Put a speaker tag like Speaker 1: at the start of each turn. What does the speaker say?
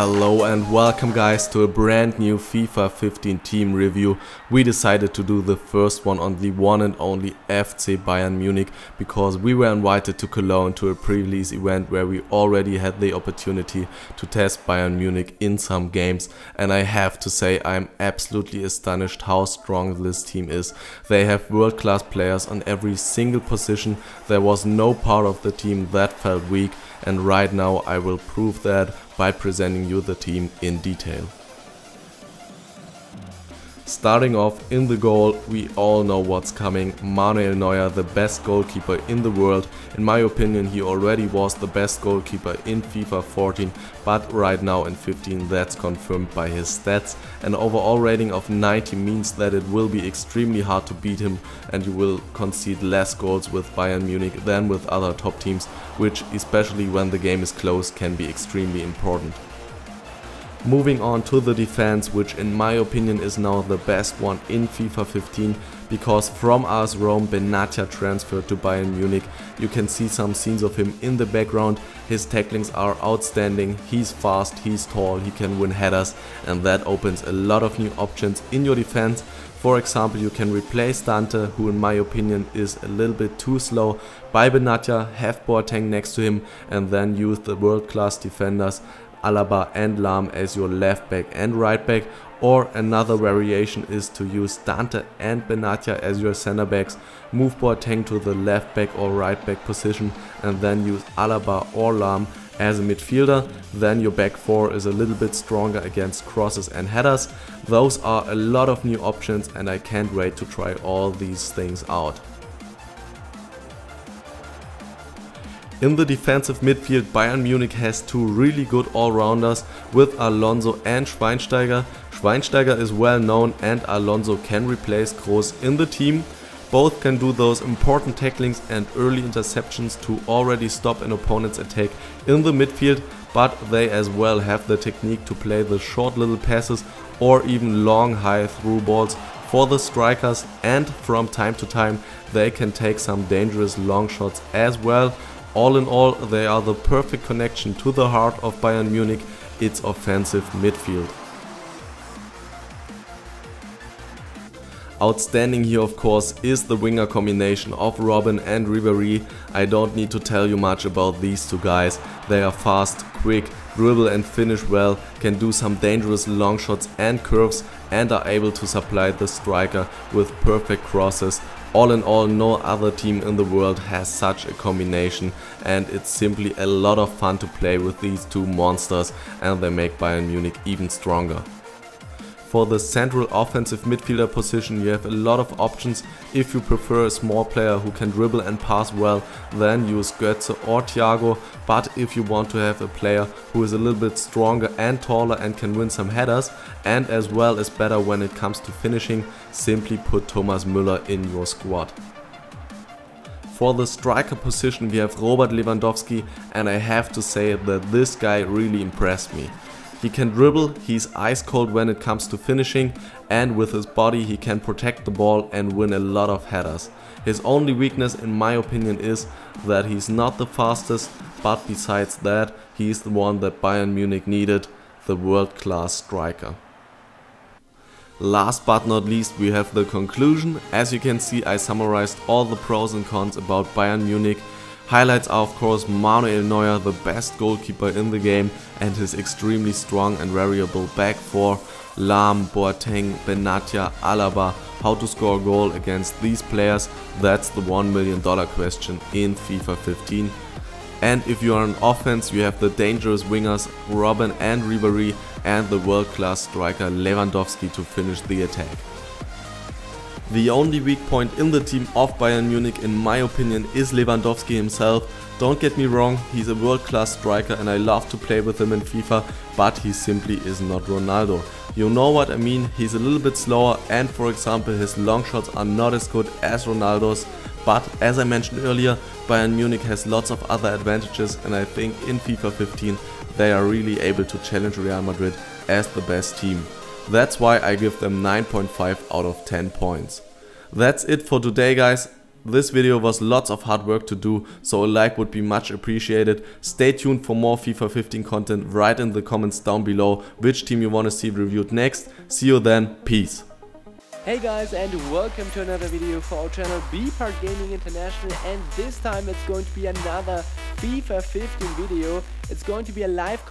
Speaker 1: Hello and welcome guys to a brand new FIFA 15 team review. We decided to do the first one on the one and only FC Bayern Munich because we were invited to Cologne to a pre-release event where we already had the opportunity to test Bayern Munich in some games, and I have to say I'm absolutely astonished how strong this team is. They have world-class players on every single position. There was no part of the team that felt weak, and right now I will prove that by presenting you the team in detail. Starting off in the goal, we all know what's coming. Manuel Neuer, the best goalkeeper in the world. In my opinion, he already was the best goalkeeper in FIFA 14, but right now in 15 that's confirmed by his stats. An overall rating of 90 means that it will be extremely hard to beat him, and you will concede less goals with Bayern Munich than with other top teams, which, especially when the game is close, can be extremely important. Moving on to the defense, which in my opinion is now the best one in FIFA 15, because from AS Rome Benatia transferred to Bayern Munich. You can see some scenes of him in the background. His tacklings are outstanding, he's fast, he's tall, he can win headers, and that opens a lot of new options in your defense. For example, you can replace Dante, who in my opinion is a little bit too slow, by Benatia, have Boateng next to him, and then use the world-class defenders Alaba and Lahm as your left back and right back, or another variation is to use Dante and Benatia as your center backs, move Boateng to the left back or right back position, and then use Alaba or Lahm as a midfielder. Then your back four is a little bit stronger against crosses and headers. Those are a lot of new options, and I can't wait to try all these things out. In the defensive midfield, Bayern Munich has two really good all-rounders with Alonso and Schweinsteiger. Schweinsteiger is well known and Alonso can replace Kroos in the team. Both can do those important tacklings and early interceptions to already stop an opponent's attack in the midfield, but they as well have the technique to play the short little passes or even long high through balls for the strikers, and from time to time they can take some dangerous long shots as well. All in all, they are the perfect connection to the heart of Bayern Munich, its offensive midfield. Outstanding here of course is the winger combination of Robben and Ribéry. I don't need to tell you much about these two guys. They are fast, quick, dribble and finish well, can do some dangerous long shots and curves, and are able to supply the striker with perfect crosses. All in all, no other team in the world has such a combination, and it's simply a lot of fun to play with these two monsters, and they make Bayern Munich even stronger. For the central offensive midfielder position, you have a lot of options. If you prefer a small player who can dribble and pass well, then use Götze or Thiago, but if you want to have a player who is a little bit stronger and taller and can win some headers, and as well as better when it comes to finishing, simply put Thomas Müller in your squad. For the striker position we have Robert Lewandowski, and I have to say that this guy really impressed me. He can dribble, he's ice cold when it comes to finishing, and with his body he can protect the ball and win a lot of headers. His only weakness in my opinion is that he's not the fastest, but besides that he's the one that Bayern Munich needed, the world-class striker. Last but not least, we have the conclusion. As you can see, I summarized all the pros and cons about Bayern Munich. Highlights are of course Manuel Neuer, the best goalkeeper in the game, and his extremely strong and variable back four, Lahm, Boateng, Benatia, Alaba. How to score a goal against these players, that's the $1 million question in FIFA 15. And if you are on offense, you have the dangerous wingers Robben and Ribéry, and the world-class striker Lewandowski to finish the attack. The only weak point in the team of Bayern Munich in my opinion is Lewandowski himself. Don't get me wrong, he's a world-class striker and I love to play with him in FIFA, but he simply is not Ronaldo. You know what I mean, he's a little bit slower, and for example his long shots are not as good as Ronaldo's. But as I mentioned earlier, Bayern Munich has lots of other advantages, and I think in FIFA 15 they are really able to challenge Real Madrid as the best team. That's why I give them 9.5 out of 10 points. That's it for today guys. This video was lots of hard work to do, so a like would be much appreciated. Stay tuned for more FIFA 15 content. Write in the comments down below which team you want to see reviewed next. See you then, peace.
Speaker 2: Hey guys, and welcome to another video for our channel bPartGaming International, and this time it's going to be another FIFA 15 video. It's going to be a live